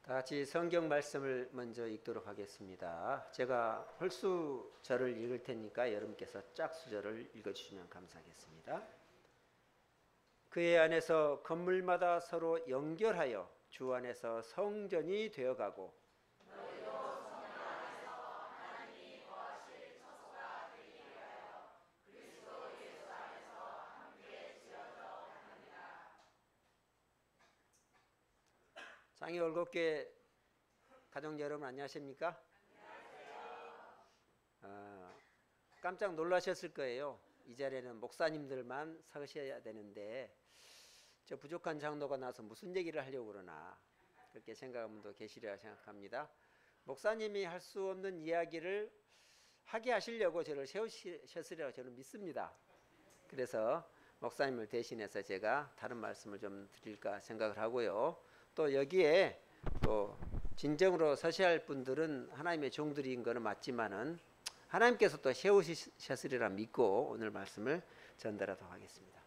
다 같이 성경 말씀을 먼저 읽도록 하겠습니다. 제가 홀수절을 읽을 테니까 여러분께서 짝수절을 읽어주시면 감사하겠습니다. 그의 안에서 건물마다 서로 연결하여 주 안에서 성전이 되어가고 장애 올곧교회 가족 여러분 안녕하십니까? 깜짝 놀라셨을 거예요. 이 자리에는 목사님들만 서셔야 되는데 저 부족한 장로가 나서 무슨 얘기를 하려고 그러나 그렇게 생각하는 분도 계시리라 생각합니다. 목사님이 할 수 없는 이야기를 하게 하시려고 저를 세우셨으리라고 저는 믿습니다. 그래서 목사님을 대신해서 제가 다른 말씀을 좀 드릴까 생각을 하고요. 또 여기에 또 진정으로 서셔야 할 분들은 하나님의 종들인 것은 맞지만은 하나님께서 또 세우셨으리라 믿고 오늘 말씀을 전달하도록 하겠습니다.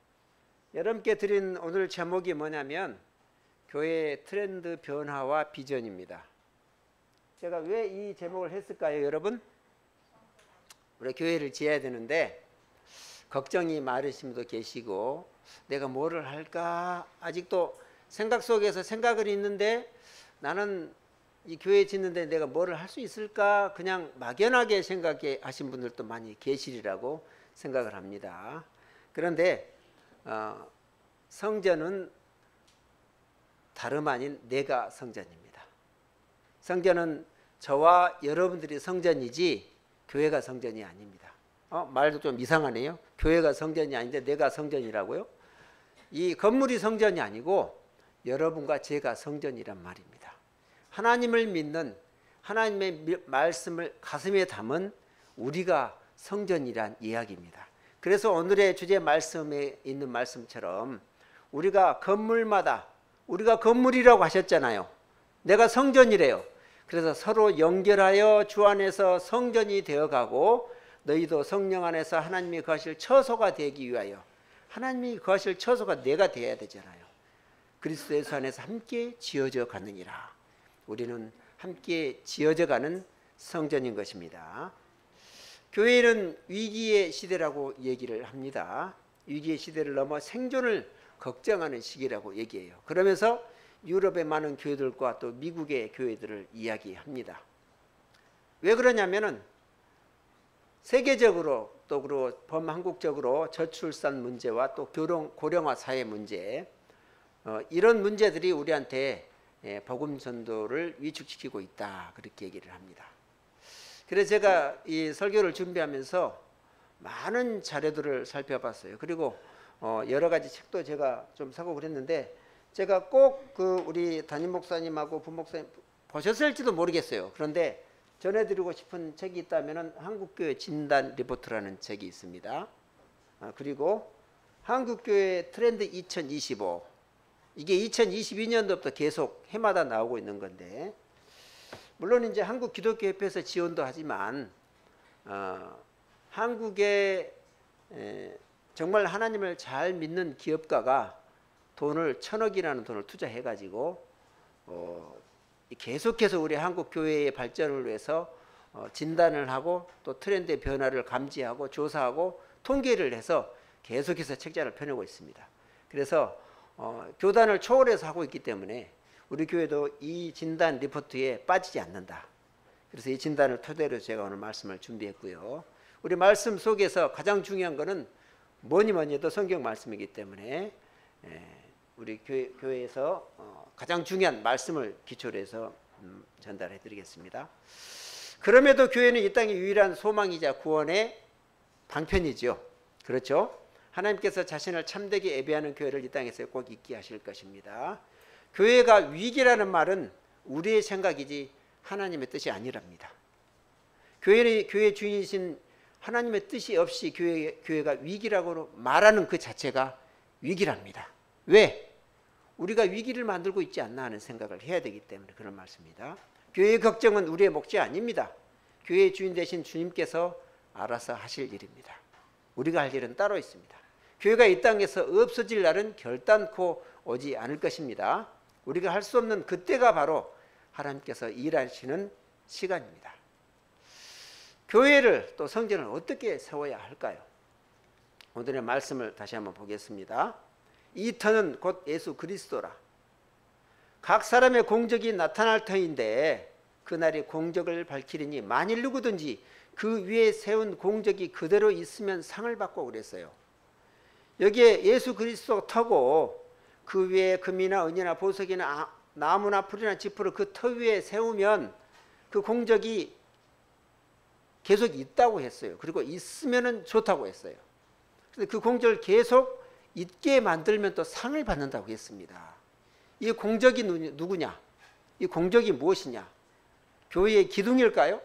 여러분께 드린 오늘 제목이 뭐냐면 교회의 트렌드 변화와 비전입니다. 제가 왜 이 제목을 했을까요, 여러분? 우리 교회를 지어야 되는데 걱정이 많으신 분도 계시고 내가 뭐를 할까 아직도 생각 속에서 생각은 있는데 나는 이 교회 짓는데 내가 뭐를 할 수 있을까 그냥 막연하게 생각하신 분들도 많이 계시리라고 생각을 합니다. 그런데 성전은 다름 아닌 내가 성전입니다. 성전은 저와 여러분들이 성전이지 교회가 성전이 아닙니다. 말도 좀 이상하네요. 교회가 성전이 아닌데 내가 성전이라고요? 이 건물이 성전이 아니고 여러분과 제가 성전이란 말입니다. 하나님을 믿는 하나님의 말씀을 가슴에 담은 우리가 성전이란 이야기입니다. 그래서 오늘의 주제 말씀에 있는 말씀처럼 우리가 건물마다 우리가 건물이라고 하셨잖아요. 내가 성전이래요. 그래서 서로 연결하여 주 안에서 성전이 되어가고 너희도 성령 안에서 하나님이 거하실 처소가 되기 위하여 하나님이 거하실 처소가 내가 되어야 되잖아요. 그리스도 예수 안에서 함께 지어져 가느니라. 우리는 함께 지어져 가는 성전인 것입니다. 교회는 위기의 시대라고 얘기를 합니다. 위기의 시대를 넘어 생존을 걱정하는 시기라고 얘기해요. 그러면서 유럽의 많은 교회들과 또 미국의 교회들을 이야기합니다. 왜 그러냐면은 세계적으로 또 그리고 범한국적으로 저출산 문제와 또 고령화 사회 문제 이런 문제들이 우리한테 복음 전도를 위축시키고 있다 그렇게 얘기를 합니다. 그래서 제가 이 설교를 준비하면서 많은 자료들을 살펴봤어요. 그리고 여러 가지 책도 제가 좀 사고 그랬는데 제가 꼭 그 우리 담임 목사님하고 부목사님 보셨을지도 모르겠어요. 그런데 전해드리고 싶은 책이 있다면은 한국교회 진단 리포트라는 책이 있습니다. 그리고 한국교회 트렌드 2025 이게 2022년도부터 계속 해마다 나오고 있는 건데 물론 이제 한국기독교협회에서 지원도 하지만 한국의 정말 하나님을 잘 믿는 기업가가 돈을 1,000억이라는 돈을 투자해가지고 계속해서 우리 한국 교회의 발전을 위해서 진단을 하고 또 트렌드의 변화를 감지하고 조사하고 통계를 해서 계속해서 책자를 펴내고 있습니다. 그래서 교단을 초월해서 하고 있기 때문에 우리 교회도 이 진단 리포트에 빠지지 않는다. 그래서 이 진단을 토대로 제가 오늘 말씀을 준비했고요. 우리 말씀 속에서 가장 중요한 것은 뭐니 해도 성경 말씀이기 때문에 우리 교회에서 가장 중요한 말씀을 기초로 해서 전달해 드리겠습니다. 그럼에도 교회는 이 땅의 유일한 소망이자 구원의 방편이죠. 그렇죠? 하나님께서 자신을 참되게 예배하는 교회를 이 땅에서 꼭 있게 하실 것입니다. 교회가 위기라는 말은 우리의 생각이지 하나님의 뜻이 아니랍니다. 교회 주인이신 하나님의 뜻이 없이 교회가 위기라고 말하는 그 자체가 위기랍니다. 왜? 우리가 위기를 만들고 있지 않나 하는 생각을 해야 되기 때문에 그런 말씀입니다. 교회의 걱정은 우리의 몫이 아닙니다. 교회의 주인 되신 주님께서 알아서 하실 일입니다. 우리가 할 일은 따로 있습니다. 교회가 이 땅에서 없어질 날은 결단코 오지 않을 것입니다. 우리가 할 수 없는 그때가 바로 하나님께서 일하시는 시간입니다. 교회를 또 성전을 어떻게 세워야 할까요? 오늘의 말씀을 다시 한번 보겠습니다. 이 터는 곧 예수 그리스도라. 각 사람의 공적이 나타날 터인데 그날이 공적을 밝히리니 만일 누구든지 그 위에 세운 공적이 그대로 있으면 상을 받고 그랬어요. 여기에 예수 그리스도 터고 그 위에 금이나 은이나 보석이나 나무나 풀이나 지푸를 그 터 위에 세우면 그 공적이 계속 있다고 했어요. 그리고 있으면 좋다고 했어요. 그래서 그 공적을 계속 있게 만들면 또 상을 받는다고 했습니다. 이 공적이 누구냐? 이 공적이 무엇이냐? 교회의 기둥일까요?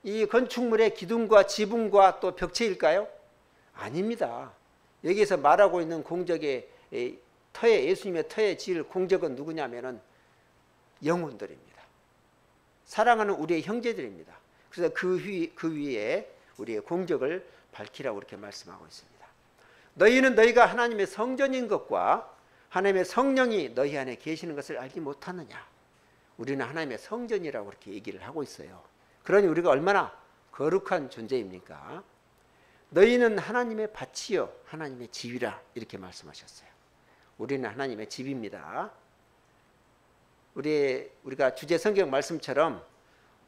이 건축물의 기둥과 지붕과 또 벽체일까요? 아닙니다. 여기에서 말하고 있는 공적의 터에, 예수님의 터에 지을 공적은 누구냐면은 영혼들입니다. 사랑하는 우리의 형제들입니다. 그래서 그 위에 우리의 공적을 밝히라고 이렇게 말씀하고 있습니다. 너희는 너희가 하나님의 성전인 것과 하나님의 성령이 너희 안에 계시는 것을 알지 못하느냐? 우리는 하나님의 성전이라고 그렇게 얘기를 하고 있어요. 그러니 우리가 얼마나 거룩한 존재입니까? 너희는 하나님의 밭이요 하나님의 집이라 이렇게 말씀하셨어요. 우리는 하나님의 집입니다. 우리가 주제 성경 말씀처럼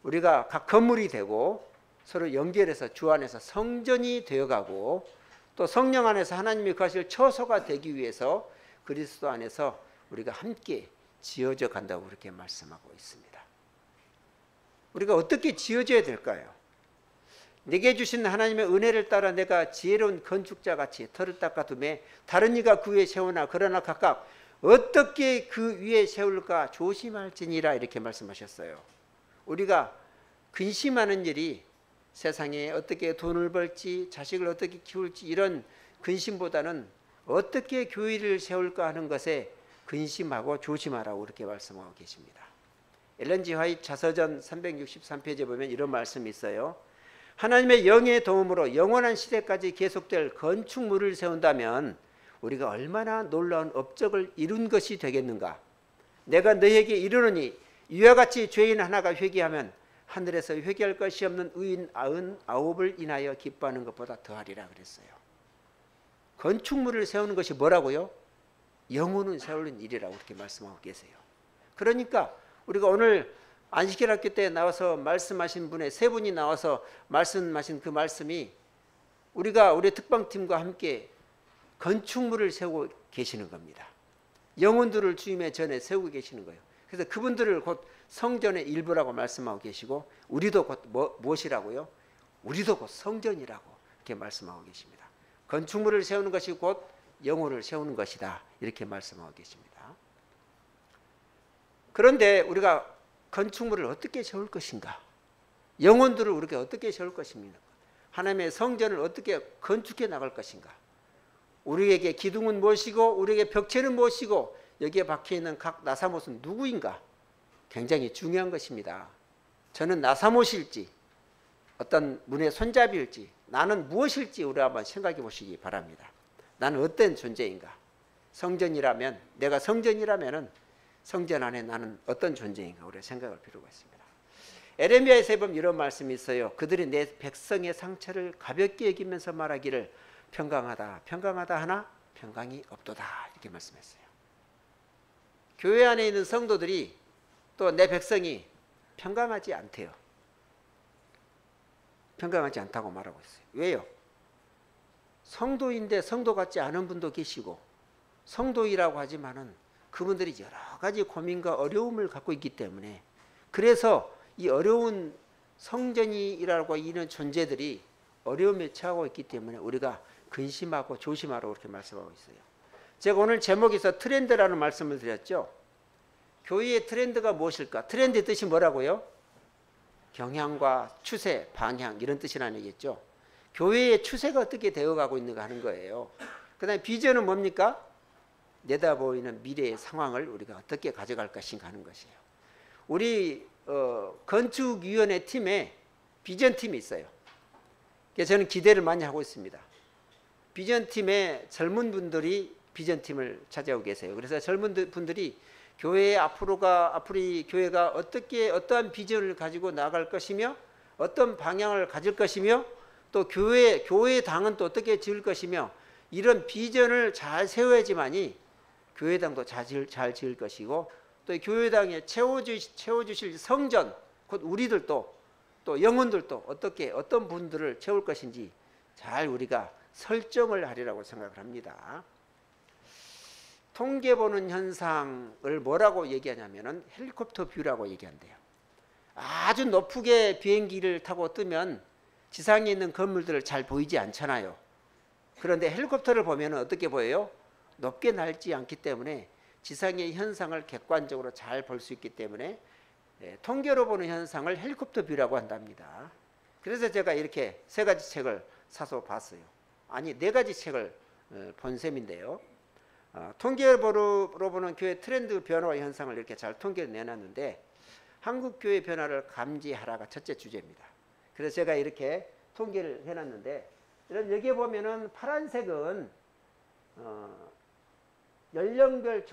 우리가 각 건물이 되고 서로 연결해서 주 안에서 성전이 되어가고 또 성령 안에서 하나님이 거하실 처소가 되기 위해서 그리스도 안에서 우리가 함께 지어져 간다고 그렇게 말씀하고 있습니다. 우리가 어떻게 지어져야 될까요? 내게 주신 하나님의 은혜를 따라 내가 지혜로운 건축자같이 터를 닦아두매 다른 이가 그 위에 세우나 그러나 각각 어떻게 그 위에 세울까 조심할지니라 이렇게 말씀하셨어요. 우리가 근심하는 일이 세상에 어떻게 돈을 벌지 자식을 어떻게 키울지 이런 근심보다는 어떻게 교회를 세울까 하는 것에 근심하고 조심하라고 그렇게 말씀하고 계십니다. 엘렌 G 화이트 자서전 363페이지에 보면 이런 말씀이 있어요. 하나님의 영의 도움으로 영원한 시대까지 계속될 건축물을 세운다면 우리가 얼마나 놀라운 업적을 이룬 것이 되겠는가. 내가 너희에게 이르노니 이와 같이 죄인 하나가 회개하면 하늘에서 회개할 것이 없는 의인 99을 인하여 기뻐하는 것보다 더하리라 그랬어요. 건축물을 세우는 것이 뭐라고요? 영혼을 세우는 일이라고 그렇게 말씀하고 계세요. 그러니까 우리가 오늘 안식일 학교 때 나와서 말씀하신 분의 세 분이 나와서 말씀하신 그 말씀이 우리가 우리 특방팀과 함께 건축물을 세우고 계시는 겁니다. 영혼들을 주님의 전에 세우고 계시는 거예요. 그래서 그분들을 곧 성전의 일부라고 말씀하고 계시고 우리도 곧 무엇이라고요? 우리도 곧 성전이라고 이렇게 말씀하고 계십니다. 건축물을 세우는 것이 곧 영혼을 세우는 것이다 이렇게 말씀하고 계십니다. 그런데 우리가 건축물을 어떻게 세울 것인가? 영혼들을 우리가 어떻게 세울 것입니까? 하나님의 성전을 어떻게 건축해 나갈 것인가? 우리에게 기둥은 무엇이고 우리에게 벽체는 무엇이고 여기에 박혀있는 각 나사못은 누구인가? 굉장히 중요한 것입니다. 저는 나사못일지 어떤 문의 손잡이일지 나는 무엇일지 우리 한번 생각해 보시기 바랍니다. 나는 어떤 존재인가? 성전이라면 내가 성전이라면 성전 안에 나는 어떤 존재인가 우리가 생각할 필요가 있습니다. 에레미야에서 보면 이런 말씀이 있어요. 그들이 내 백성의 상처를 가볍게 여기면서 말하기를 평강하다 평강하다 하나 평강이 없도다 이렇게 말씀했어요. 교회 안에 있는 성도들이 또 내 백성이 평강하지 않대요. 평강하지 않다고 말하고 있어요. 왜요? 성도인데 성도 같지 않은 분도 계시고 성도이라고 하지만은 그분들이 여러 가지 고민과 어려움을 갖고 있기 때문에 그래서 이 어려운 성전이라고 이런 존재들이 어려움에 처하고 있기 때문에 우리가 근심하고 조심하라고 그렇게 말씀하고 있어요. 제가 오늘 제목에서 트렌드라는 말씀을 드렸죠. 교회의 트렌드가 무엇일까? 트렌드의 뜻이 뭐라고요? 경향과 추세, 방향 이런 뜻이라는 얘기겠죠. 교회의 추세가 어떻게 되어가고 있는가 하는 거예요. 그 다음에 비전은 뭡니까? 내다보이는 미래의 상황을 우리가 어떻게 가져갈 것인가 하는 것이에요. 우리 건축위원회 팀에 비전팀이 있어요. 그래서 저는 기대를 많이 하고 있습니다. 비전팀에 젊은 분들이 비전팀을 차지하고 계세요. 그래서 젊은 분들이 교회의 앞으로 교회가 어떠한 비전을 가지고 나갈 것이며 어떤 방향을 가질 것이며 또 교회 당은 또 어떻게 지을 것이며 이런 비전을 잘 세워야지만이 교회당도 잘 지을 것이고 또 교회당에 채워주실 성전 곧 우리들도 또 영혼들도 어떤 분들을 채울 것인지 잘 우리가 설정을 하리라고 생각을 합니다. 통계 보는 현상을 뭐라고 얘기하냐면은 헬리콥터 뷰라고 얘기한대요. 아주 높게 비행기를 타고 뜨면 지상에 있는 건물들을 잘 보이지 않잖아요. 그런데 헬리콥터를 보면 어떻게 보여요? 높게 날지 않기 때문에 지상의 현상을 객관적으로 잘 볼 수 있기 때문에 통계로 보는 현상을 헬리콥터 뷰라고 한답니다. 그래서 제가 이렇게 3가지 책을 사서 봤어요. 아니 4가지 책을 본 셈인데요. 통계로 보는 교회 트렌드 변화 현상을 이렇게 잘 통계를 내놨는데 한국 교회 변화를 감지하라가 첫째 주제입니다. 그래서 제가 이렇게 통계를 해놨는데 여기에 보면은 파란색은 연령별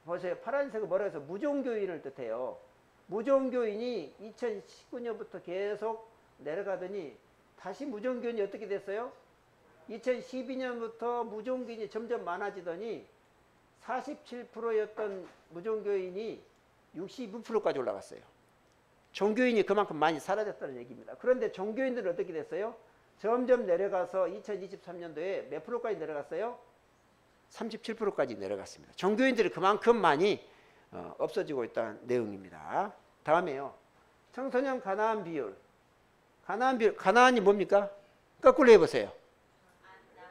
보세요. 파란색은 뭐라 해서 무종교인을 뜻해요. 무종교인이 2019년부터 계속 내려가더니 다시 무종교인이 어떻게 됐어요? 2012년부터 무종교인이 점점 많아지더니 47%였던 무종교인이 62%까지 올라갔어요. 종교인이 그만큼 많이 사라졌다는 얘기입니다. 그런데 종교인들은 어떻게 됐어요? 점점 내려가서 2023년도에 몇 프로까지 내려갔어요? 37%까지 내려갔습니다. 종교인들이 그만큼 많이 없어지고 있다는 내용입니다. 다음에요. 청소년 가나안 비율. 가나안이 뭡니까? 거꾸로 해보세요.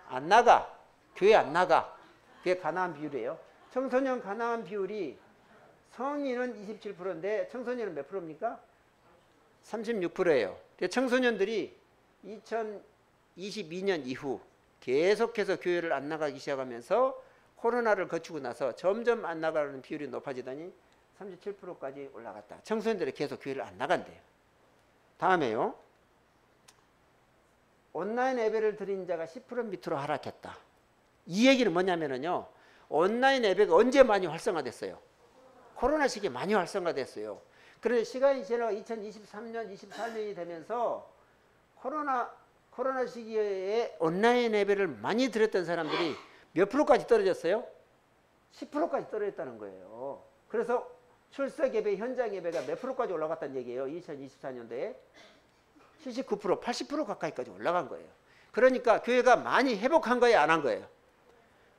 안 나가. 교회 안 나가. 그게 가나안 비율이에요. 청소년 가나안 비율이 성인은 27%인데 청소년은 몇 프로입니까? 36%예요. 청소년들이 2022년 이후 계속해서 교회를 안 나가기 시작하면서 코로나를 거치고 나서 점점 안 나가는 비율이 높아지더니 37%까지 올라갔다. 청소년들이 계속 교회를 안 나간대요. 다음에요. 온라인 예배를 드린 자가 10% 밑으로 하락했다. 이 얘기는 뭐냐면요. 온라인 예배가 언제 많이 활성화됐어요? 코로나 시기에 많이 활성화됐어요. 그런데 시간이 지나가 2023년, 24년이 되면서 코로나 시기에 온라인 예배를 많이 드렸던 사람들이 몇 프로까지 떨어졌어요? 10%까지 떨어졌다는 거예요. 그래서 출석 예배, 현장 예배가 몇 프로까지 올라갔다는 얘기예요. 2024년도에 79%, 80% 가까이까지 올라간 거예요. 그러니까 교회가 많이 회복한 거예요, 안 한 거예요?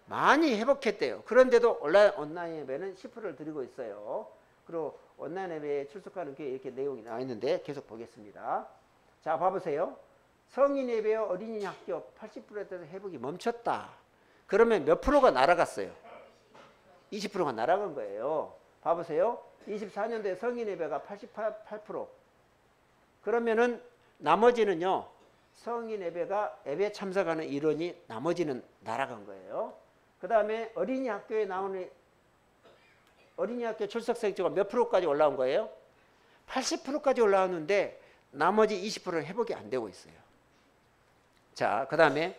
많이 회복했대요. 그런데도 온라인 예배는 10%를 드리고 있어요. 그리고 온라인 예배에 출석하는 교회 이렇게 내용이 나와 있는데 계속 보겠습니다. 자, 봐보세요. 성인 예배와 어린이 학교 80%에 대해서 회복이 멈췄다. 그러면 몇 프로가 날아갔어요? 20%가 날아간 거예요. 봐보세요. 24년도에 성인 예배가 88%. 그러면은 나머지는요. 성인 예배 참석하는 인원이 나머지는 날아간 거예요. 그 다음에 어린이 학교에 나오는 어린이 학교 출석생 수가 몇 프로까지 올라온 거예요? 80%까지 올라왔는데 나머지 20%는 회복이 안 되고 있어요. 자, 그 다음에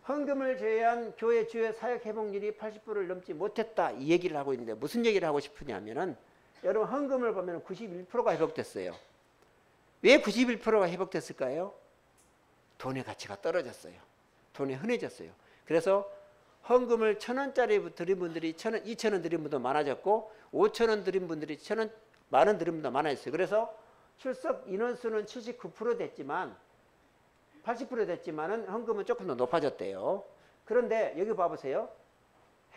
헌금을 제외한 교회 주요 사역 회복률이 80%를 넘지 못했다. 이 얘기를 하고 있는데 무슨 얘기를 하고 싶으냐면은 여러분 헌금을 보면 91%가 회복됐어요. 왜 91%가 회복됐을까요? 돈의 가치가 떨어졌어요. 돈이 흔해졌어요. 그래서 헌금을 1,000원짜리 드린 분들이 1,000원, 2,000원 드린 분도 많아졌고 5,000원 드린 분들이 1,000원, 만원 드린 분도 많아졌어요. 그래서 출석 인원수는 79% 됐지만 80% 됐지만은 헌금은 조금 더 높아졌대요. 그런데 여기 봐보세요.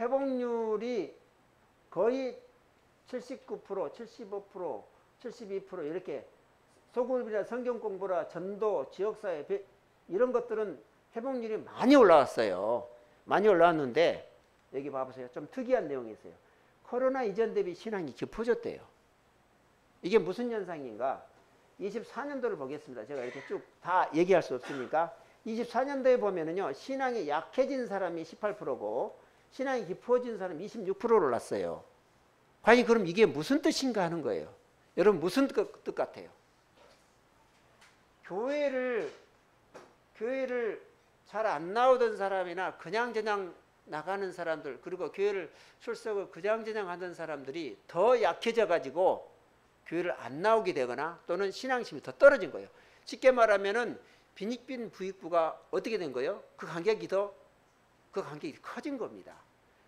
회복률이 거의 79%, 75%, 72% 이렇게 소그룹이나 성경 공부라 전도, 지역사회 이런 것들은 회복률이 많이 올라왔어요. 많이 올라왔는데 여기 봐보세요. 좀 특이한 내용이 있어요. 코로나 이전 대비 신앙이 깊어졌대요. 이게 무슨 현상인가? 24년도를 보겠습니다. 제가 이렇게 쭉 다 얘기할 수 없으니까 24년도에 보면은요. 신앙이 약해진 사람이 18%고 신앙이 깊어진 사람이 26%로 올랐어요. 과연 그럼 이게 무슨 뜻인가 하는 거예요. 여러분 무슨 뜻 같아요? 교회를 잘 안 나오던 사람이나 그냥 나가는 사람들, 그리고 교회를 출석을 그장저장 하던 사람들이 더 약해져 가지고 교회를 안 나오게 되거나 또는 신앙심이 더 떨어진 거예요. 쉽게 말하면은 빈익빈 부익부가 어떻게 된 거예요? 그 간격이 커진 겁니다.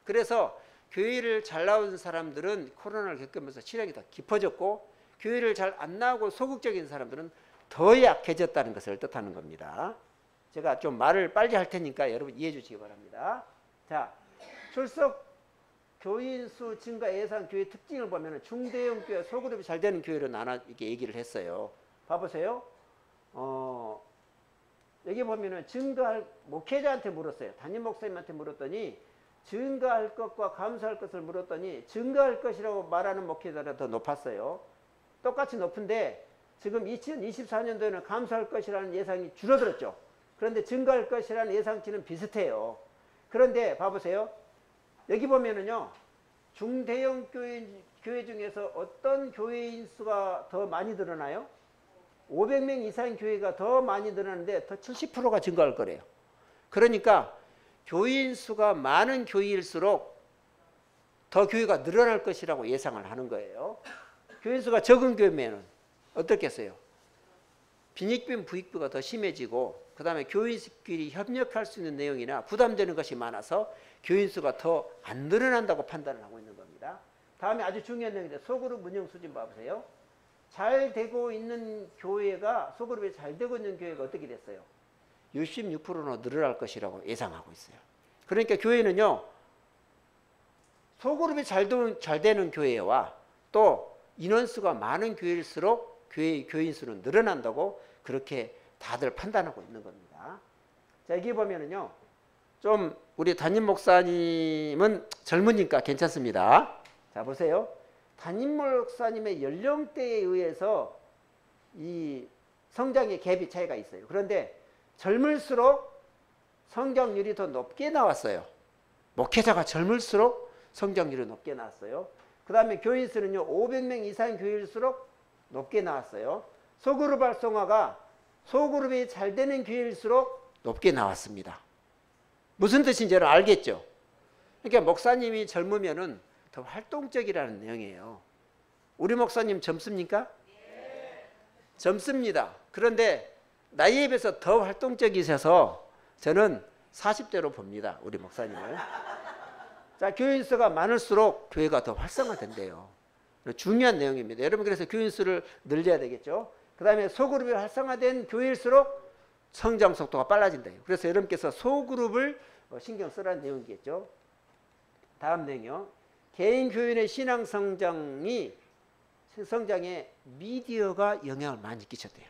그래서 교회를 잘 나오는 사람들은 코로나를 겪으면서 신앙이 더 깊어졌고, 교회를 잘 안 나오고 소극적인 사람들은 더 약해졌다는 것을 뜻하는 겁니다. 제가 좀 말을 빨리 할 테니까 여러분 이해해 주시기 바랍니다. 자, 출석 교인 수 증가 예상 교회 특징을 보면 중대형 교회, 소그룹이 잘 되는 교회로 나눠 이렇게 얘기를 했어요. 봐보세요. 여기 보면은 증가할, 목회자한테 물었어요. 담임 목사님한테 물었더니 증가할 것과 감소할 것을 물었더니 증가할 것이라고 말하는 목회자가 더 높았어요. 똑같이 높은데 지금 2024년도에는 감소할 것이라는 예상이 줄어들었죠. 그런데 증가할 것이라는 예상치는 비슷해요. 그런데 봐보세요. 여기 보면은요, 중대형 교회 중에서 어떤 교회인 수가 더 많이 늘어나요? 500명 이상의 교회가 더 많이 늘어나는데 더 70%가 증가할 거래요. 그러니까 교인 수가 많은 교회일수록 더 교회가 늘어날 것이라고 예상을 하는 거예요. 교인 수가 적은 교회면은 어떻겠어요? 빈익빈 부익부가 더 심해지고, 그 다음에 교인끼리 협력할 수 있는 내용이나 부담되는 것이 많아서 교인 수가 더 안 늘어난다고 판단을 하고 있는 겁니다. 다음에 아주 중요한 내용인데 소그룹 운영 수준 봐보세요. 잘 되고 있는 교회가, 소그룹이 잘 되고 있는 교회가 어떻게 됐어요? 66%로 늘어날 것이라고 예상하고 있어요. 그러니까 교회는요, 소그룹이 잘 되는 교회와 또 인원수가 많은 교회일수록 교인 수는 늘어난다고 그렇게 다들 판단하고 있는 겁니다. 자, 여기 보면은요, 좀 우리 담임 목사님은 젊으니까 괜찮습니다. 자, 보세요. 담임 목사님의 연령대에 의해서 이 성장의 갭이 차이가 있어요. 그런데 젊을수록 성장률이 더 높게 나왔어요. 목회자가 젊을수록 성장률이 높게 나왔어요. 그 다음에 교인 수는요, 500명 이상 교회일수록 높게 나왔어요. 소그룹 활성화가 소그룹이 잘 되는 교회일수록 높게 나왔습니다. 무슨 뜻인지 여러분 알겠죠? 그러니까 목사님이 젊으면은 더 활동적이라는 내용이에요. 우리 목사님 젊습니까? 네. 젊습니다. 그런데 나이에 비해서 더 활동적이셔서 저는 40대로 봅니다. 우리 목사님을. 자, 교인 수가 많을수록 교회가 더 활성화된대요. 중요한 내용입니다. 여러분, 그래서 교인 수를 늘려야 되겠죠. 그 다음에 소그룹이 활성화된 교회일수록 성장 속도가 빨라진대요. 그래서 여러분께서 소그룹을 신경 쓰라는 내용이겠죠. 다음 내용이요. 개인 교인의 신앙 성장에 미디어가 영향을 많이 끼쳤대요.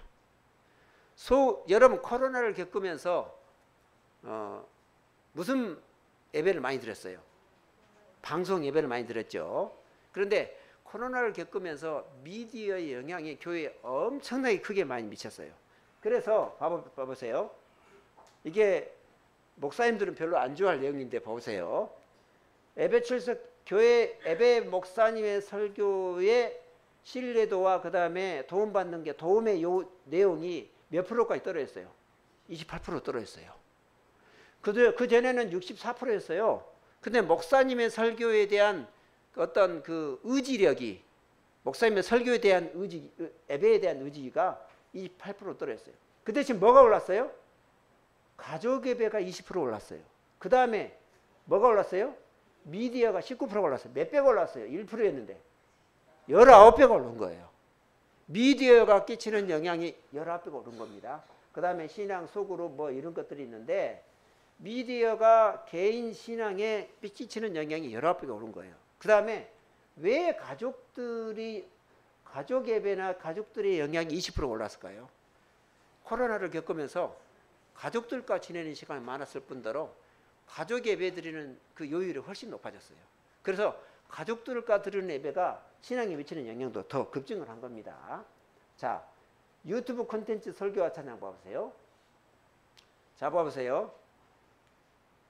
여러분 코로나를 겪으면서 무슨 예배를 많이 드렸어요? 방송 예배를 많이 드렸죠. 그런데 코로나를 겪으면서 미디어의 영향이 교회에 엄청나게 크게 많이 미쳤어요. 그래서 봐보세요. 이게 목사님들은 별로 안 좋아할 내용인데 보세요. 예배 출석, 교회 예배 목사님의 설교의 신뢰도와 그 다음에 도움받는 게 도움의 내용이 몇 프로까지 떨어졌어요? 28% 떨어졌어요. 그 전에는 64%였어요. 근데 목사님의 설교에 대한 어떤 그 의지력이, 목사님의 설교에 대한 의지, 예배에 대한 의지가 28% 떨어졌어요. 그 대신 뭐가 올랐어요? 가족 예배가 20% 올랐어요. 그 다음에 뭐가 올랐어요? 미디어가 19% 올랐어요. 몇 배가 올랐어요? 1%였는데 19배가 오른 거예요. 미디어가 끼치는 영향이 19배가 오른 겁니다. 그 다음에 신앙 소그룹 뭐 이런 것들이 있는데 미디어가 개인 신앙에 끼치는 영향이 19배가 오른 거예요. 그 다음에 왜 가족 예배나 가족들의 영향이 20% 올랐을까요? 코로나를 겪으면서 가족들과 지내는 시간이 많았을 뿐더러 가족 예배 드리는 그 요율이 훨씬 높아졌어요. 그래서 가족들과 드리는 예배가 신앙에 미치는 영향도 더 급증을 한 겁니다. 자, 유튜브 콘텐츠 설교와 찬양 봐보세요. 자, 봐보세요.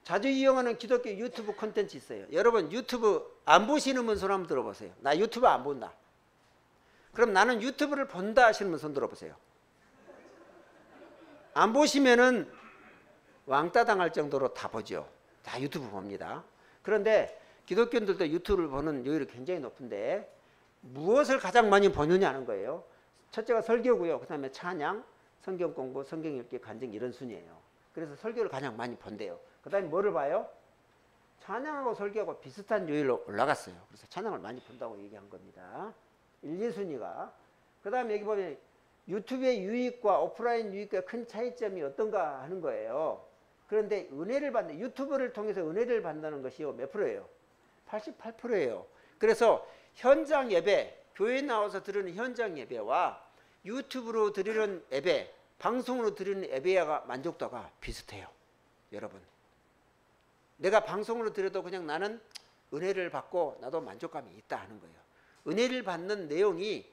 자주 이용하는 기독교 유튜브 콘텐츠 있어요. 여러분 유튜브 안 보시는 분 손 한번 들어보세요. 나 유튜브 안 본다. 그럼 나는 유튜브를 본다 하시는 분 손 들어보세요. 안 보시면은 왕따 당할 정도로 다 보죠. 다 유튜브 봅니다. 그런데 기독교인들도 유튜브를 보는 요율이 굉장히 높은데 무엇을 가장 많이 보느냐는 거예요. 첫째가 설교고요. 그 다음에 찬양, 성경 공부, 성경 읽기, 간증 이런 순이에요. 그래서 설교를 가장 많이 본대요. 그 다음에 뭐를 봐요? 찬양하고 설교하고 비슷한 요일로 올라갔어요. 그래서 찬양을 많이 본다고 얘기한 겁니다. 1, 2순위가. 그 다음에 여기 보면 유튜브의 유익과 오프라인 유익과 큰 차이점이 어떤가 하는 거예요. 그런데 은혜를 받는, 유튜브를 통해서 은혜를 받는 것이요. 몇 프로예요? 88%예요. 그래서 현장 예배, 교회에 나와서 드리는 현장 예배와 유튜브로 드리는 예배, 방송으로 드리는 예배와 만족도가 비슷해요. 여러분. 내가 방송으로 드려도 그냥 나는 은혜를 받고 나도 만족감이 있다 하는 거예요. 은혜를 받는 내용이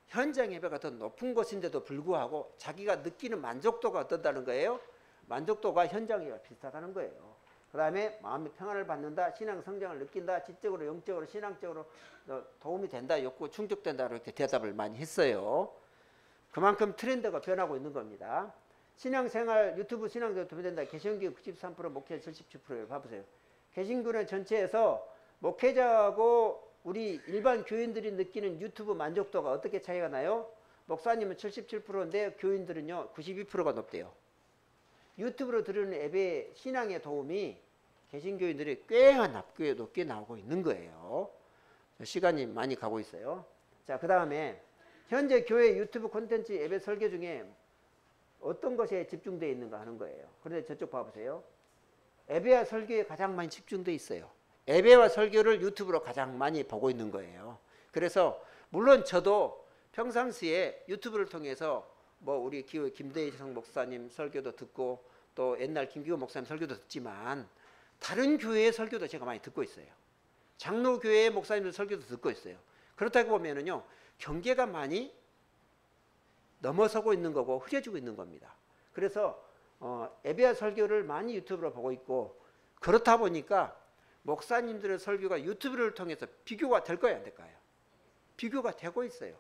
현장 예배가 더 높은 것인데도 불구하고 자기가 느끼는 만족도가 어떻다는 거예요? 만족도가 현장 예배와 비슷하다는 거예요. 그 다음에 마음의 평안을 받는다, 신앙 성장을 느낀다, 지적으로, 영적으로, 신앙적으로 도움이 된다, 욕구 충족된다 이렇게 대답을 많이 했어요. 그만큼 트렌드가 변하고 있는 겁니다. 신앙생활, 유튜브 신앙생활 도움된다. 개신교 93%, 목회자 77%예요. 봐보세요. 개신교는 전체에서 목회자하고 우리 일반 교인들이 느끼는 유튜브 만족도가 어떻게 차이가 나요? 목사님은 77%인데 교인들은요 92%가 높대요. 유튜브로 들으는 예배 신앙의 도움이 개신교인들이 꽤나 높게 나오고 있는 거예요. 시간이 많이 가고 있어요. 자, 그 다음에 현재 교회 유튜브 콘텐츠 예배 설교 중에 어떤 것에 집중되어 있는가 하는 거예요. 그런데 저쪽 봐보세요. 예배와 설교에 가장 많이 집중되어 있어요. 예배와 설교를 유튜브로 가장 많이 보고 있는 거예요. 그래서 물론 저도 평상시에 유튜브를 통해서 뭐 우리 김대희성 목사님 설교도 듣고 또 옛날 김기호 목사님 설교도 듣지만 다른 교회의 설교도 제가 많이 듣고 있어요. 장로교회 목사님들 설교도 듣고 있어요. 그렇다고 보면은요 경계가 많이 넘어서고 있는 거고 흐려지고 있는 겁니다. 그래서 예배와 설교를 많이 유튜브로 보고 있고 그렇다 보니까 목사님들의 설교가 유튜브를 통해서 비교가 될까요? 안 될까요? 비교가 되고 있어요.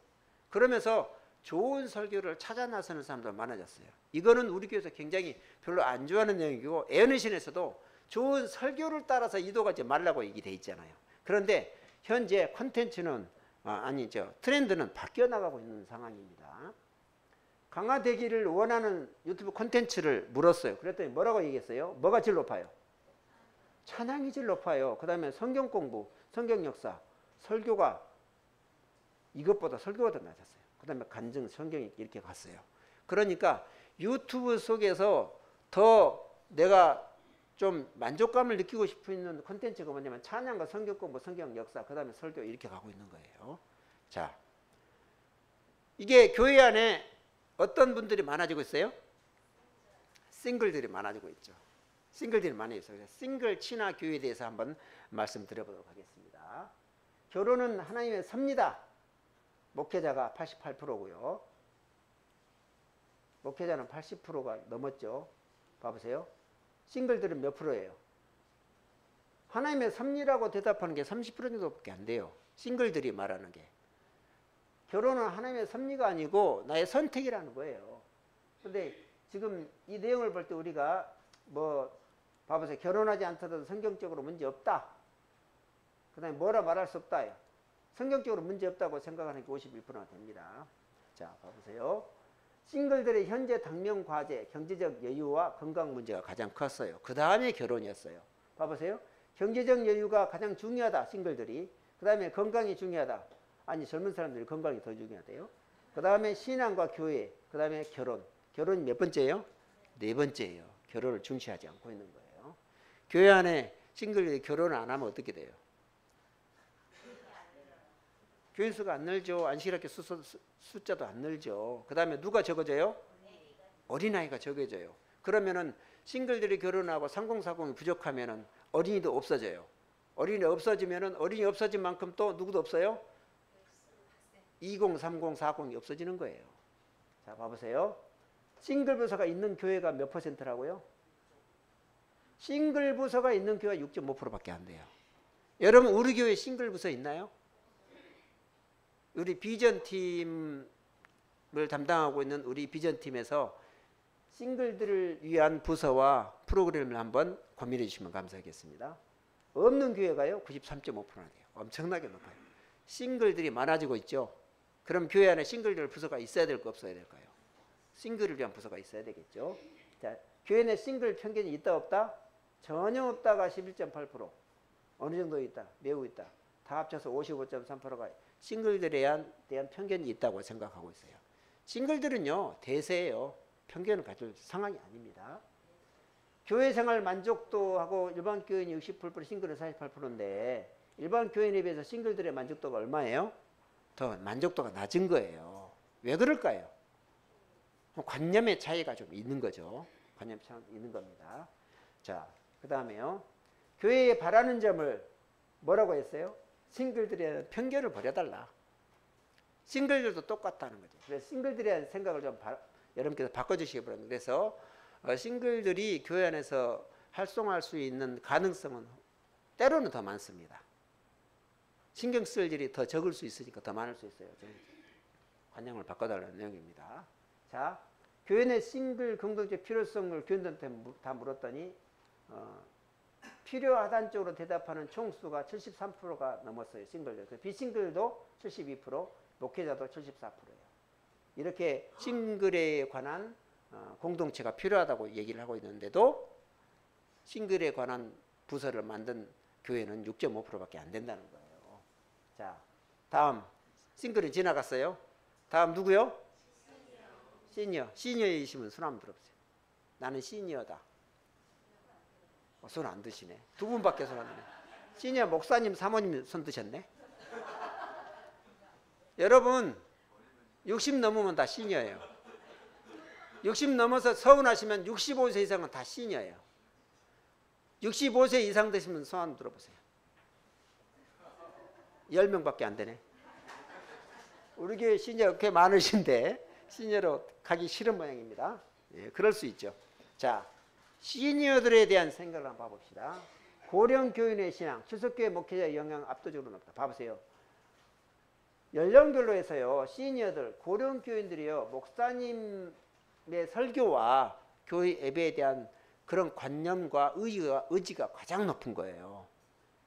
그러면서 좋은 설교를 찾아 나서는 사람도 많아졌어요. 이거는 우리 교회에서 굉장히 별로 안 좋아하는 내용이고 애언의신에서도 좋은 설교를 따라서 이동하지 말라고 얘기돼 있잖아요. 그런데 현재 콘텐츠는 트렌드는 바뀌어 나가고 있는 상황입니다. 강화되기를 원하는 유튜브 콘텐츠를 물었어요. 그랬더니 뭐라고 얘기했어요? 뭐가 제일 높아요? 찬양이 제일 높아요. 그 다음에 성경 공부, 성경 역사, 설교가 이것보다 설교가 더 낮았어요. 그 다음에 간증, 성경이 이렇게 갔어요. 그러니까 유튜브 속에서 더 내가 좀 만족감을 느끼고 싶은 콘텐츠가 뭐냐면 찬양과 성경 공부, 성경 역사, 그 다음에 설교 이렇게 가고 있는 거예요. 자, 이게 교회 안에 어떤 분들이 많아지고 있어요? 싱글들이 많아지고 있죠. 싱글들이 많이 있어요. 싱글 친화 교회에 대해서 한번 말씀드려보도록 하겠습니다. 결혼은 하나님의 섭니다. 목회자가 88%고요. 목회자는 80%가 넘었죠. 봐보세요. 싱글들은 몇 프로예요? 하나님의 섭리라고 대답하는 게 30% 정도밖에 안 돼요. 싱글들이 말하는 게. 결혼은 하나님의 섭리가 아니고 나의 선택이라는 거예요. 근데 지금 이 내용을 볼 때 우리가 봐보세요. 결혼하지 않더라도 성경적으로 문제 없다. 그 다음에 뭐라 말할 수 없다. 성경적으로 문제 없다고 생각하는 게 51%가 됩니다. 자, 봐보세요. 싱글들의 현재 당면 과제, 경제적 여유와 건강 문제가 가장 컸어요. 그 다음에 결혼이었어요. 봐보세요. 경제적 여유가 가장 중요하다. 싱글들이. 그 다음에 건강이 중요하다. 아니, 젊은 사람들이 건강이 더 중요하대요. 그 다음에 신앙과 교회, 그 다음에 결혼. 결혼이 몇 번째예요? 네 번째예요. 결혼을 중시하지 않고 있는 거예요. 교회 안에 싱글들이 결혼을 안 하면 어떻게 돼요? 교인 수가 안 늘죠. 안식일학교 숫자도 안 늘죠. 그 다음에 누가 적어져요? 어린아이가 적어져요. 그러면은 싱글들이 결혼하고 3040이 부족하면은 어린이도 없어져요. 어린이 없어지면은 어린이 없어진 만큼 또 누구도 없어요? 20, 30, 40이 없어지는 거예요. 자, 봐보세요. 싱글 부서가 있는 교회가 몇 퍼센트라고요? 싱글 부서가 있는 교회가 6.5%밖에 안 돼요. 여러분, 우리 교회 싱글 부서 있나요? 우리 비전팀을 담당하고 있는 우리 비전팀에서 싱글들을 위한 부서와 프로그램을 한번 고민해 주시면 감사하겠습니다. 없는 교회가요 93.5%나 돼요. 엄청나게 높아요. 싱글들이 많아지고 있죠. 그럼 교회 안에 싱글들 부서가 있어야 될까 없어야 될까요? 싱글을 위한 부서가 있어야 되겠죠. 자, 교회 내 싱글 편견이 있다 없다? 전혀 없다가 11.8%. 어느 정도 있다? 매우 있다. 다 합쳐서 55.3%가 싱글들에 대한 편견이 있다고 생각하고 있어요. 싱글들은요 대세예요. 편견을 가질 상황이 아닙니다. 교회 생활 만족도하고 일반 교인이 60%, 싱글은 48%인데 일반 교인에 비해서 싱글들의 만족도가 얼마예요? 더 만족도가 낮은 거예요. 왜 그럴까요? 관념의 차이가 좀 있는 거죠. 관념 차이가 있는 겁니다. 자, 그 다음에요. 교회에 바라는 점을 뭐라고 했어요? 싱글들의 편견을 버려달라. 싱글들도 똑같다는 거죠. 그래서 싱글들에 대한 생각을 좀 여러분께서 바꿔주시기 바랍니다. 그래서 싱글들이 교회 안에서 활성화할 수 있는 가능성은 때로는 더 많습니다. 신경 쓸 일이 더 적을 수 있으니까 더 많을 수 있어요. 관념을 바꿔달라는 내용입니다. 자, 교회 내 싱글 공동체 필요성을 교인들한테 다 물었더니 필요하다는 쪽으로 대답하는 총수가 73%가 넘었어요. 싱글들. 비싱글도 72%, 목회자도 74%예요. 이렇게 싱글에 관한 공동체가 필요하다고 얘기를 하고 있는데도 싱글에 관한 부서를 만든 교회는 6.5%밖에 안 된다는 거예요. 자, 다음 싱글은 지나갔어요. 다음 누구요? 시니어. 시니어이시면 손 한번 들어보세요. 나는 시니어다. 손 안 드시네. 두 분밖에 손 안 드네. 시니어 목사님, 사모님 손 드셨네. 여러분 60 넘으면 다 시니어예요. 60 넘어서 서운하시면 65세 이상은 다 시니어예요. 65세 이상 되시면 손 한번 들어보세요. 10명밖에 안 되네. 우리 교회 시니어 꽤 많으신데 시니어로 가기 싫은 모양입니다. 예, 그럴 수 있죠. 자, 시니어들에 대한 생각을 한번 봐봅시다. 고령 교인의 신앙, 출석교회 목회자의 영향 압도적으로 높다. 봐보세요. 연령별로 해서요, 시니어들, 고령 교인들이요, 목사님의 설교와 교회 예배에 대한 그런 관념과 의지가 가장 높은 거예요.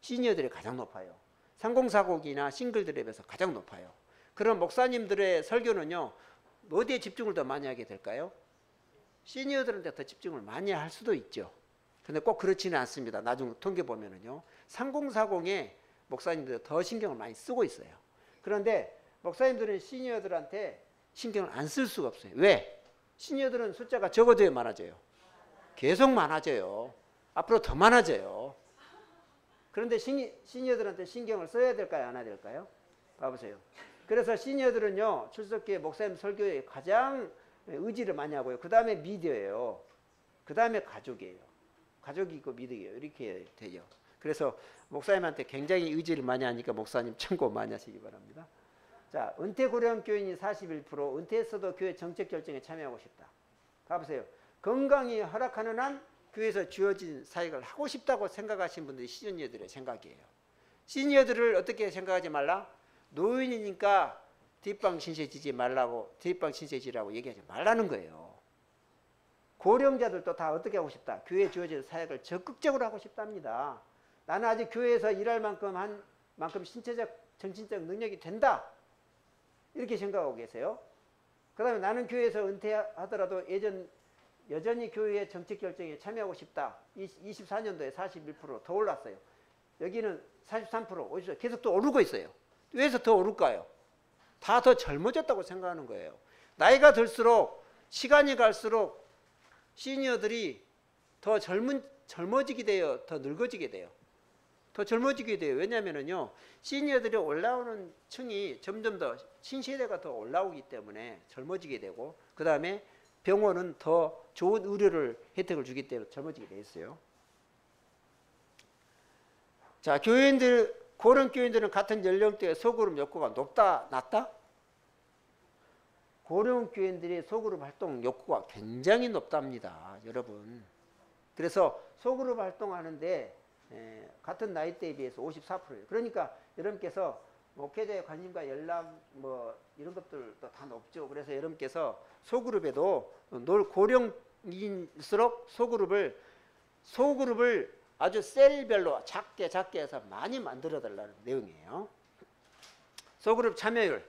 시니어들이 가장 높아요. 상공사고기나 싱글들에 비해서 가장 높아요. 그런 목사님들의 설교는요, 어디에 집중을 더 많이 하게 될까요? 시니어들한테 더 집중을 많이 할 수도 있죠. 근데 꼭 그렇지는 않습니다. 나중에 통계 보면은요, 상공사공에 목사님들이 더 신경을 많이 쓰고 있어요. 그런데 목사님들은 시니어들한테 신경을 안 쓸 수가 없어요. 왜? 시니어들은 숫자가 적어져야 많아져요. 계속 많아져요. 앞으로 더 많아져요. 그런데 시니어들한테 신경을 써야 될까요? 안 해야 될까요? 봐보세요. 그래서 시니어들은요, 출석기에 목사님 설교에 가장 의지를 많이 하고요. 그 다음에 미디어예요. 그 다음에 가족이에요. 가족이 있고 미디어예요. 이렇게 되죠. 그래서 목사님한테 굉장히 의지를 많이 하니까 목사님 참고 많이 하시기 바랍니다. 자, 은퇴 고령 교인이 41%, 은퇴했어도 교회 정책 결정에 참여하고 싶다. 봐보세요. 건강이 허락하는 한 교회에서 주어진 사역을 하고 싶다고 생각하시는 분들이 시니어들의 생각이에요. 시니어들을 어떻게 생각하지 말라? 노인이니까 뒷방 신세 지지 말라고, 뒷방 신세 지라고 얘기하지 말라는 거예요. 고령자들도 다 어떻게 하고 싶다? 교회에 주어진 사역을 적극적으로 하고 싶답니다. 나는 아직 교회에서 일할 만큼 신체적, 정신적 능력이 된다. 이렇게 생각하고 계세요. 그 다음에 나는 교회에서 은퇴하더라도 여전히 교회의 정책 결정에 참여하고 싶다. 24년도에 41%더 올랐어요. 여기는 43%, 50% 계속 또 오르고 있어요. 왜서 더 오를까요? 다 더 젊어졌다고 생각하는 거예요. 나이가 들수록, 시간이 갈수록 시니어들이 더 젊어지게 돼요. 더 늙어지게 돼요. 더 젊어지게 돼요. 왜냐하면요, 시니어들이 올라오는 층이 점점 더 신세대가 더 올라오기 때문에 젊어지게 되고, 그 다음에 병원은 더 좋은 의료를 혜택을 주기 때문에 젊어지게 돼 있어요. 자, 고령 교인들은 같은 연령대의 소그룹 욕구가 높다, 낮다? 고령 교인들의 소그룹 활동 욕구가 굉장히 높답니다, 여러분. 그래서 소그룹 활동하는데 같은 나이대에 비해서 54%예요. 그러니까 여러분께서 목회자의 관심과 연락 이런 것들도 다 높죠. 그래서 여러분께서 소그룹에도 고령 소그룹일수록 소그룹을 아주 셀별로 작게 해서 많이 만들어 달라는 내용이에요. 소그룹 참여율.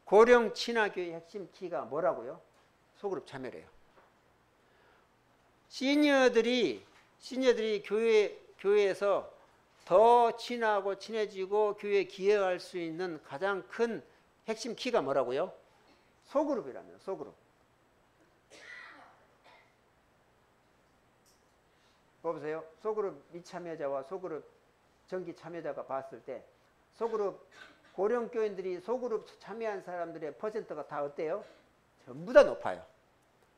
고령 친화교의 핵심 키가 뭐라고요? 소그룹 참여래요. 시니어들이 교회에서 더 친하고 친해지고 교회에 기여할 수 있는 가장 큰 핵심 키가 뭐라고요? 소그룹이라면 소그룹. 보세요. 소그룹 미참여자와 소그룹 정기 참여자가 봤을 때 소그룹 고령 교인들이 소그룹 참여한 사람들의 퍼센트가 다 어때요? 전부 다 높아요.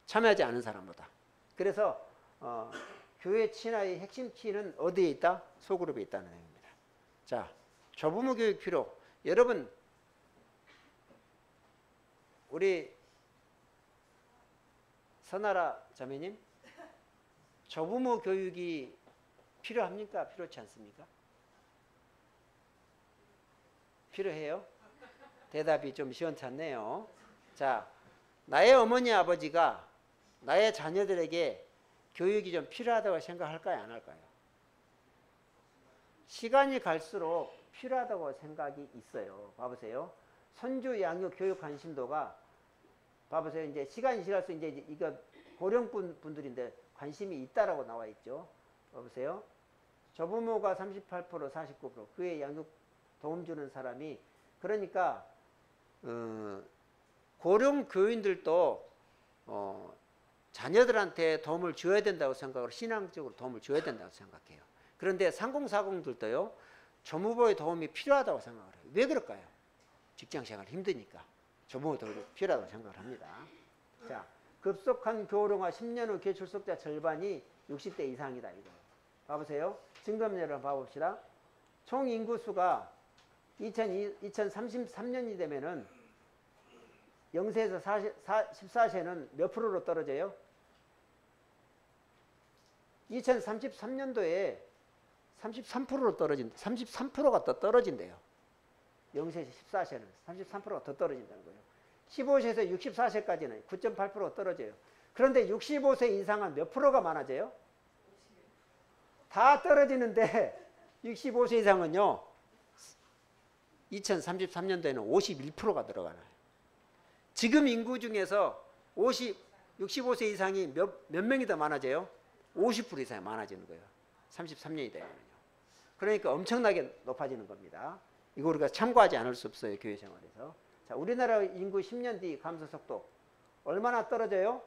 참여하지 않은 사람보다. 그래서 교회 친화의 핵심 키는 어디에 있다? 소그룹에 있다는 얘기입니다. 자, 조부모 교육 필요. 여러분, 우리 선아라 자매님, 조부모 교육이 필요합니까? 필요치 않습니까? 필요해요? 대답이 좀 시원찮네요. 자, 나의 어머니 아버지가 나의 자녀들에게 교육이 좀 필요하다고 생각할까요? 안 할까요? 시간이 갈수록 필요하다고 생각이 있어요. 봐보세요. 손주 양육 교육 관심도가 봐보세요. 이제 시간이 지날수록 이제 이거 고령분 분들인데 관심이 있다라고 나와 있죠. 봐보세요. 조부모가 38%, 49%, 그의 양육 도움 주는 사람이 그러니까 고령 교인들도 자녀들한테 도움을 줘야 된다고 생각을 신앙적으로 도움을 줘야 된다고 생각해요. 그런데 3040들도요. 조부모의 도움이 필요하다고 생각을 해요. 왜 그럴까요? 직장생활 힘드니까 조부모 도움이 필요하다고 생각을 합니다. 자, 급속한 교령화 10년 후 교회 출석자 절반이 60대 이상이다 이거예요. 봐보세요. 증감률을 봐봅시다. 총 인구수가 2033년이 되면은 0세에서 14세는 몇 프로로 떨어져요? 2033년도에 33%로 떨어진다. 33%가 더 떨어진대요. 0세에서 14세는 33%가 더 떨어진다는 거예요. 15세에서 64세까지는 9.8%가 떨어져요. 그런데 65세 이상은 몇 프로가 많아져요? 다 떨어지는데 65세 이상은요. 2033년도에는 51%가 들어가나요. 지금 인구 중에서 65세 이상이 몇 명이 더 많아져요? 50% 이상이 많아지는 거예요. 33년이 되면요. 그러니까 엄청나게 높아지는 겁니다. 이거 우리가 참고하지 않을 수 없어요. 교회 생활에서. 자, 우리나라 인구 10년 뒤 감소 속도 얼마나 떨어져요?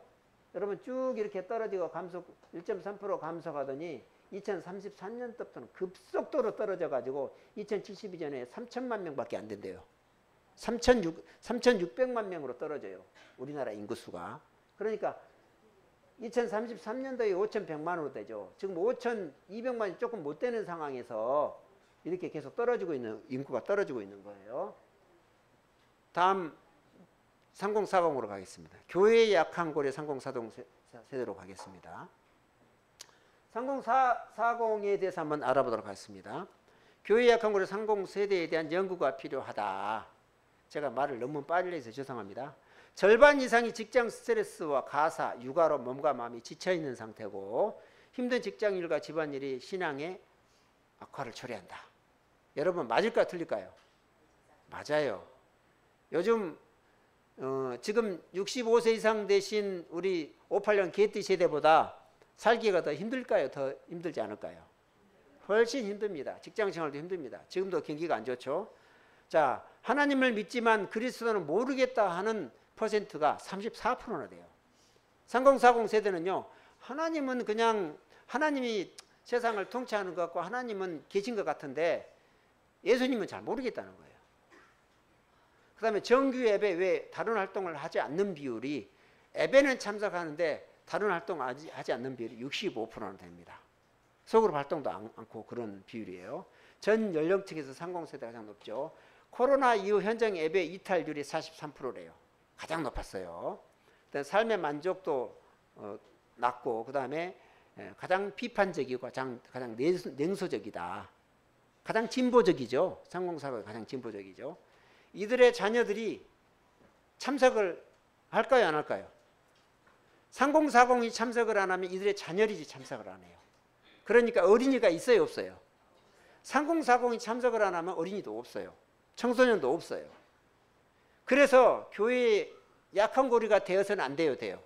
여러분 쭉 이렇게 떨어지고 감소 1.3% 감소하더니 2033년부터는 급속도로 떨어져 가지고 2072년에 3천만 명밖에 안 된대요. 3,600만 명으로 떨어져요. 우리나라 인구수가. 그러니까 2033년도에 5,100만으로 되죠. 지금 5,200만이 조금 못 되는 상황에서 이렇게 계속 떨어지고 있는 인구가 떨어지고 있는 거예요. 다음 3040으로 가겠습니다. 교회의 약한 고려 3040 세대로 가겠습니다. 3040에 대해서 한번 알아보도록 하겠습니다. 교회의 약한 고려 30세대에 대한 연구가 필요하다. 제가 말을 너무 빨리 해서 죄송합니다. 절반 이상이 직장 스트레스와 가사, 육아로 몸과 마음이 지쳐있는 상태고 힘든 직장일과 집안일이 신앙의 악화를 초래한다. 여러분 맞을까요? 틀릴까요? 맞아요. 요즘 지금 65세 이상 되신 우리 58년 개띠 세대보다 살기가 더 힘들까요? 더 힘들지 않을까요? 훨씬 힘듭니다. 직장생활도 힘듭니다. 지금도 경기가 안 좋죠. 자, 하나님을 믿지만 그리스도는 모르겠다 하는 퍼센트가 34%나 돼요. 3040 세대는요. 하나님은 그냥 하나님이 세상을 통치하는 것 같고 하나님은 계신 것 같은데 예수님은 잘 모르겠다는 거예요. 그 다음에 정규 예배 외에 다른 활동을 하지 않는 비율이 예배는 참석하는데 다른 활동 하지 않는 비율이 65%나 됩니다. 소그룹 활동도 않고 그런 비율이에요. 전 연령층에서 30세대가 가장 높죠. 코로나 이후 현장 예배 이탈률이 43%래요. 가장 높았어요. 삶의 만족도 낮고 그 다음에 가장 비판적이고 가장 냉소적이다. 가장 진보적이죠. 3040이 가장 진보적이죠. 이들의 자녀들이 참석을 할까요? 안 할까요? 3040이 참석을 안 하면 이들의 자녀들이 참석을 안 해요. 그러니까 어린이가 있어요, 없어요? 3040이 참석을 안 하면 어린이도 없어요. 청소년도 없어요. 그래서 교회에 약한 고리가 되어서는 안 돼요, 돼요.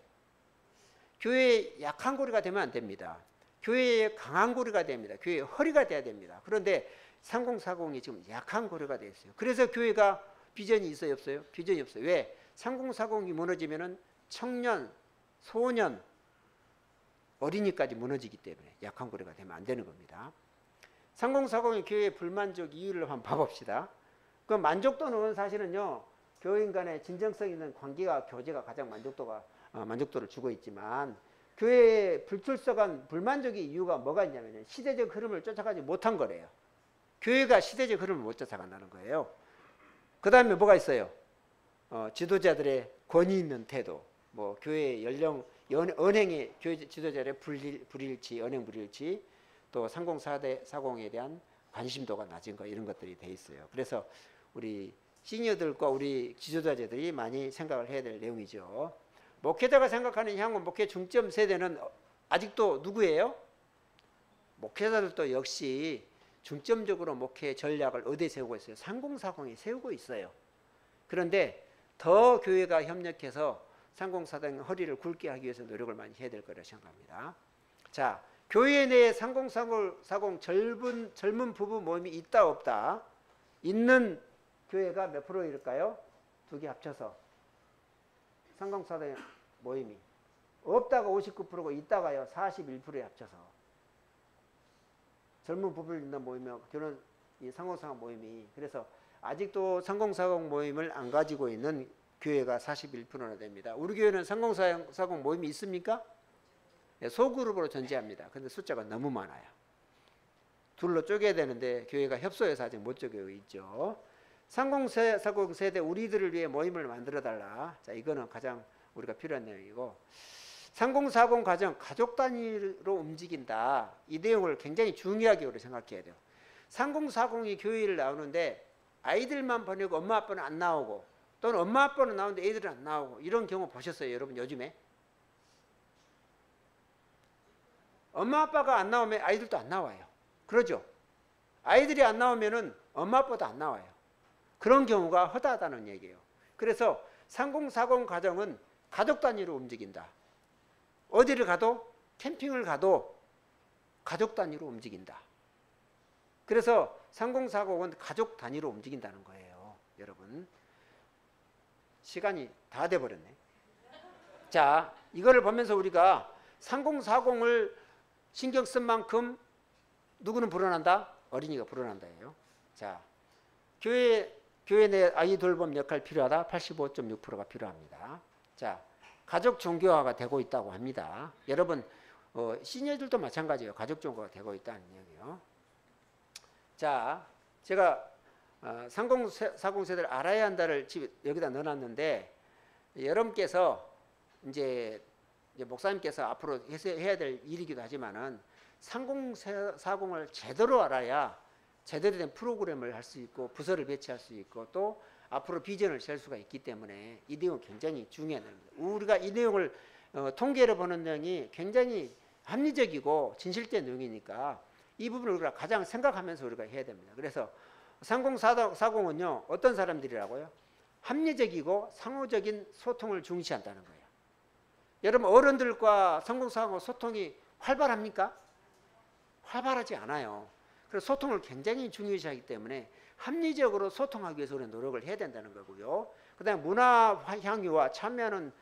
교회에 약한 고리가 되면 안 됩니다. 교회에 강한 고리가 됩니다. 교회에 허리가 돼야 됩니다. 그런데 3040이 지금 약한 고리가 되어 있어요. 그래서 교회가 비전이 있어요, 없어요? 비전이 없어요. 왜? 3040이 무너지면은 청년, 소년, 어린이까지 무너지기 때문에 약한 고리가 되면 안 되는 겁니다. 3040의 교회 불만족 이유를 한번 봐봅시다. 그 만족도는 사실은요, 교인 간의 진정성 있는 관계와 교제가 가장 만족도를 주고 있지만, 교회에 불출석한 불만족의 이유가 뭐가 있냐면 시대적 흐름을 쫓아가지 못한 거래요. 교회가 시대적 흐름을 못 쫓아간다는 거예요. 그 다음에 뭐가 있어요? 지도자들의 권위 있는 태도, 뭐 교회의 언행의 교회 지도자들의 불일치, 언행 불일치, 또 3040에 대한 관심도가 낮은 거, 이런 것들이 돼 있어요. 그래서 우리 시니어들과 우리 지도자들이 많이 생각을 해야 될 내용이죠. 목회자가 생각하는 향후 목회 중점 세대는 아직도 누구예요? 목회자들도 역시 중점적으로 목회 전략을 어디에 세우고 있어요? 3040이 세우고 있어요. 그런데 더 교회가 협력해서 3040 허리를 굵게 하기 위해서 노력을 많이 해야 될 거라고 생각합니다. 자, 교회 내에 3040 젊은 부부 모임이 있다 없다? 있는 교회가 몇 프로일까요? 두 개 합쳐서 3040 모임이 없다가 59%고 있다가요 41%에 합쳐서 젊은 부부를 있는 모임이 결혼 이 3040 모임이, 그래서 아직도 3040 모임을 안 가지고 있는 교회가 41%나 됩니다. 우리 교회는 3040 모임이 있습니까? 네, 소그룹으로 존재합니다. 근데 숫자가 너무 많아요. 둘로 쪼개야 되는데 교회가 협소해서 아직 못 쪼개고 있죠. 3040 세대 우리들을 위해 모임을 만들어 달라. 자, 이거는 가장 우리가 필요한 내용이고, 3040 가족 단위로 움직인다. 이 내용을 굉장히 중요하게 우리 생각해야 돼요. 3040이 교회를 나오는데 아이들만 보내고 엄마 아빠는 안 나오고, 또는 엄마 아빠는 나오는데 애들은 안 나오고, 이런 경우 보셨어요, 여러분? 요즘에 엄마 아빠가 안 나오면 아이들도 안 나와요. 그러죠? 아이들이 안 나오면은 엄마 아빠도 안 나와요. 그런 경우가 허다하다는 얘기예요. 그래서 3040 가정은 가족 단위로 움직인다. 어디를 가도, 캠핑을 가도 가족 단위로 움직인다. 그래서 3040은 가족 단위로 움직인다는 거예요, 여러분. 시간이 다 돼버렸네. 자, 이거를 보면서 우리가 3040을 신경 쓴 만큼 누구는 불어난다? 어린이가 불어난다예요. 자, 교회 내 아이 돌봄 역할 필요하다. 85.6%가 필요합니다. 자, 가족 종교화가 되고 있다고 합니다. 여러분, 시니어들도 마찬가지예요. 가족 종교가 되고 있다는 얘기예요. 자, 제가 3040 세대를 알아야 한다를 여기다 넣어놨는데, 여러분께서 이제 목사님께서 앞으로 해야 될 일이기도 하지만은 3040을 제대로 알아야 제대로 된 프로그램을 할 수 있고 부서를 배치할 수 있고 또 앞으로 비전을 셀 수가 있기 때문에 이 내용은 굉장히 중요한 내용입니다. 우리가 이 내용을 통계로 보는 내용이 굉장히 합리적이고 진실된 내용이니까 이 부분을 우리가 가장 생각하면서 우리가 해야 됩니다. 그래서 3040은요 어떤 사람들이라고요? 합리적이고 상호적인 소통을 중시한다는 거예요. 여러분, 어른들과 3040 소통이 활발합니까? 활발하지 않아요. 그래서 소통을 굉장히 중요시하기 때문에 합리적으로 소통하기 위해서 우리는 노력을 해야 된다는 거고요. 그 다음에 문화 향유와 참여는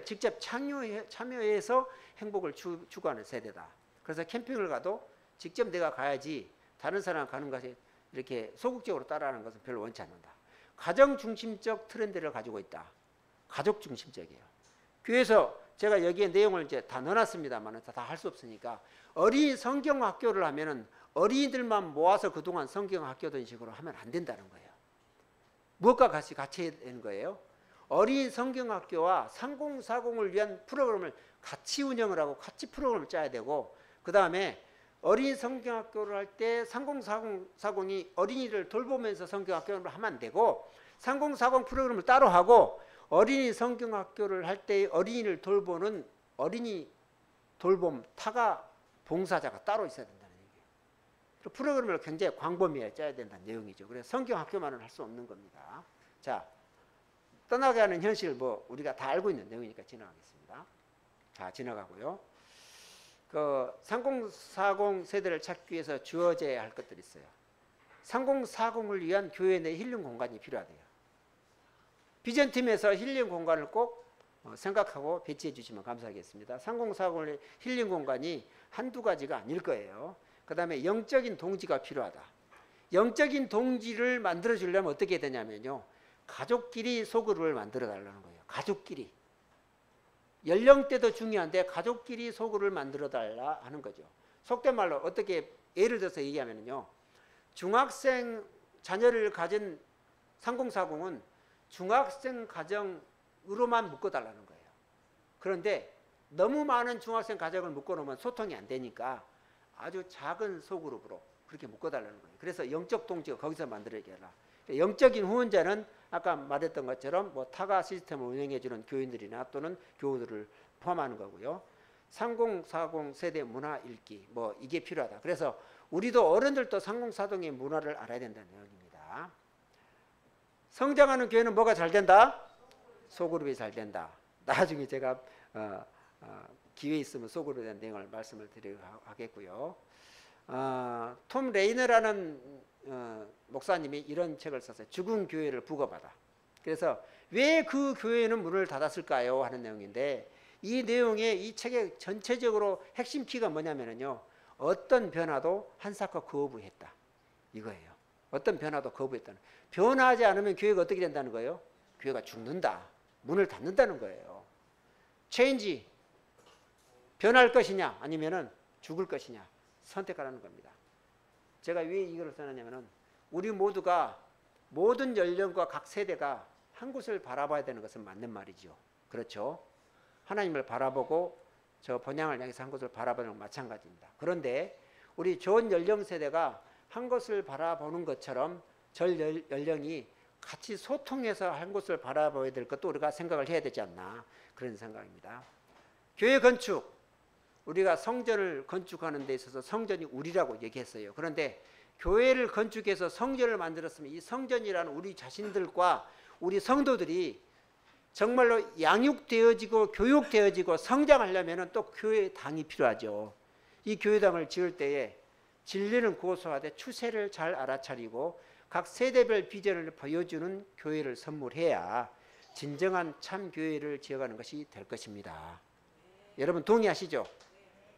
직접 참여해서 행복을 추구하는 세대다. 그래서 캠핑을 가도 직접 내가 가야지 다른 사람 가는 것에 이렇게 소극적으로 따라하는 것은 별로 원치 않는다. 가정 중심적 트렌드를 가지고 있다. 가족 중심적이에요. 교회에서 제가 여기에 내용을 이제 다 넣어놨습니다만 다 할 수 없으니까 어린이 성경학교를 하면은 어린이들만 모아서 그동안 성경학교던 식으로 하면 안 된다는 거예요. 무엇과 같이 해야 되는 거예요? 어린이 성경학교와 3040을 위한 프로그램을 같이 운영을 하고 같이 프로그램을 짜야 되고, 그 다음에 어린이 성경학교를 할 때 3040이 어린이를 돌보면서 성경학교를 하면 안 되고 3040 프로그램을 따로 하고 어린이 성경학교를 할 때 어린이를 돌보는 어린이 돌봄 타가 봉사자가 따로 있어야 된다는 얘기예요. 그리고 프로그램을 굉장히 광범위하게 짜야 된다는 내용이죠. 그래서 성경 학교만은 할 수 없는 겁니다. 자, 떠나게 하는 현실 뭐 우리가 다 알고 있는 내용이니까 지나가겠습니다. 자, 지나가고요. 그 3040 세대를 찾기 위해서 주어져야 할 것들이 있어요. 3040을 위한 교회 내 힐링 공간이 필요하대요. 비전팀에서 힐링 공간을 꼭 생각하고 배치해 주시면 감사하겠습니다. 3040의 힐링 공간이 한두 가지가 아닐 거예요. 그 다음에 영적인 동지가 필요하다. 영적인 동지를 만들어 주려면 어떻게 되냐면요, 가족끼리 소그룹을 만들어 달라는 거예요. 가족끼리. 연령대도 중요한데 가족끼리 소그룹을 만들어 달라 하는 거죠. 속된 말로 어떻게 예를 들어서 얘기하면요, 중학생 자녀를 가진 3040은 중학생 가정으로만 묶어달라는 거예요. 그런데 너무 많은 중학생 가정을 묶어놓으면 소통이 안 되니까 아주 작은 소그룹으로 그렇게 묶어달라는 거예요. 그래서 영적 동지가 거기서 만들어야 하라. 영적인 후원자는 아까 말했던 것처럼 뭐 타가 시스템을 운영해주는 교인들이나 또는 교우들을 포함하는 거고요. 3040 세대 문화 읽기 뭐 이게 필요하다. 그래서 우리도 어른들도 3040의 문화를 알아야 된다는 내용입니다. 성장하는 교회는 뭐가 잘 된다? 소그룹이 잘 된다. 나중에 제가 기회 있으면 소그룹에 대한 내용을 말씀을 드리도록 하겠고요. 톰 레이너라는 목사님이 이런 책을 썼어요. 죽은 교회를 부검하다. 그래서 왜 그 교회는 문을 닫았을까요? 하는 내용인데, 이 내용의 이 책의 전체적으로 핵심 키가 뭐냐면요, 어떤 변화도 한사코 거부했다. 이거예요. 어떤 변화도 거부했다는. 변화하지 않으면 교회가 어떻게 된다는 거예요? 교회가 죽는다. 문을 닫는다는 거예요. 체인지. 변할 것이냐 아니면은 죽을 것이냐 선택하라는 겁니다. 제가 왜 이걸 써놨냐면은 우리 모두가 모든 연령과 각 세대가 한 곳을 바라봐야 되는 것은 맞는 말이죠. 그렇죠? 하나님을 바라보고 저 본향을 향해서 한 곳을 바라보는 건 마찬가지입니다. 그런데 우리 좋은 연령 세대가 한 곳을 바라보는 것처럼 절 연령이 같이 소통해서 한 곳을 바라봐야 될 것도 우리가 생각을 해야 되지 않나, 그런 생각입니다. 교회 건축, 우리가 성전을 건축하는 데 있어서 성전이 우리라고 얘기했어요. 그런데 교회를 건축해서 성전을 만들었으면 이 성전이라는 우리 자신들과 우리 성도들이 정말로 양육되어지고 교육되어지고 성장하려면 또 교회당이 필요하죠. 이 교회당을 지을 때에 진리는 고소하되 추세를 잘 알아차리고 각 세대별 비전을 보여주는 교회를 선물해야 진정한 참 교회를 지어가는 것이 될 것입니다. 여러분 동의하시죠?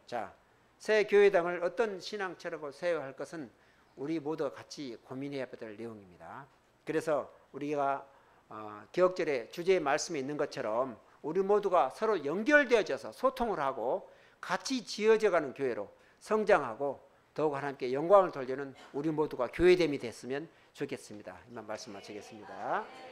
자, 새 교회당을 어떤 신앙철학으로 세워야 할 것은 우리 모두가 같이 고민해야 될 내용입니다. 그래서 우리가 기억절의 주제의 말씀에 있는 것처럼 우리 모두가 서로 연결되어져서 소통을 하고 같이 지어져가는 교회로 성장하고 더욱 하나님께 영광을 돌리는 우리 모두가 교회됨이 됐으면 좋겠습니다. 이만 말씀 마치겠습니다.